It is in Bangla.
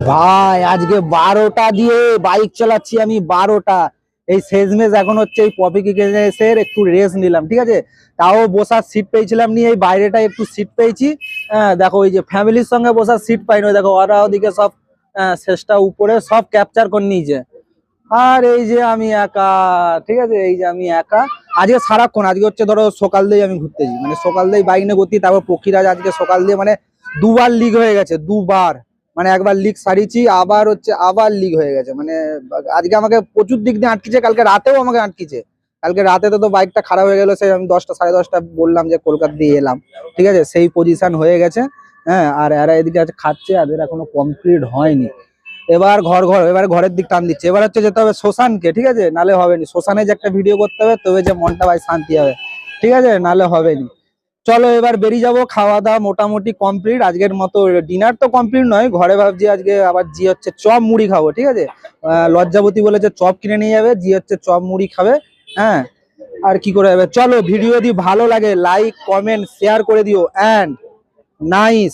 ভাই আজকে 12টা দিয়ে বাইক চালাচ্ছি আমি 12টা। এই শেষমেশ এখন হচ্ছে এই পপি কিচেনে এসে একটু রেস্ট নিলাম, ঠিক আছে। তাও বসার সিট পেয়েছিলাম নিয়ে এই বাইরেটা একটু সিট পেয়েছি। হ্যাঁ দেখো, ওই যে ফ্যামিলির সঙ্গে বসার সিট পাইনি, দেখো ওরা ওদিকে সব শেষটা উপরে সব ক্যাপচার করে নিয়েছে। আর এই যে আমি একা, ঠিক আছে, এই যে আমি একা। আজকে সারাক্ষণ আজকে হচ্ছে ধরো সকাল দিয়ে আমি ঘুরতেছি, মানে সকাল দিয়ে বাইক নিয়ে ঘুরতি। তারপর পক্ষীরাজ আজকে সকাল দিয়ে মানে দুবার লিক হয়ে গেছে, দুবার। মানে একবার লিক সারিয়েছি, আবার হচ্ছে আবার লিক হয়ে গেছে। মানে আজকে আমাকে প্রচুর দিক দিয়ে আটকেছে, কালকে রাতেও আমাকে আটকেছে। কালকে রাতে তো বাইকটা খারাপ হয়ে গেল, সেই আমি 10টা সাড়ে 10টা বললাম যে কলকাতা দিয়ে এলাম, ঠিক আছে, সেই পজিশন হয়ে গেছে। হ্যাঁ, আর এরা এদিকে আছে খাচ্ছে, আর এরা এখনো কমপ্লিট হয়নি। এবার এবার ঘরের দিক টান দিচ্ছে। এবার হচ্ছে যেতে হবে শ্মশানকে, ঠিক আছে, নালে হবে নি। শ্মশানে যে একটা ভিডিও করতে হবে, তবে যে মনটা ভাই শান্তি হবে, ঠিক আছে, নালে হবে নি। চলো এবার বেরিয়ে যাবো। খাওয়া দাওয়া মোটামুটি কমপ্লিট, আজকের মতো ডিনার তো কমপ্লিট নয়, ঘরে ভাবছি আজকে আবার জি হচ্ছে চপ মুড়ি খাবো, ঠিক আছে। লজ্জাবতী বলেছে চপ কিনে নিয়ে যাবে, জি হচ্ছে চপ মুড়ি খাবে। হ্যাঁ, আর কি করে যাবে। চলো, ভিডিও যদি ভালো লাগে লাইক কমেন্ট শেয়ার করে দিও। And nice.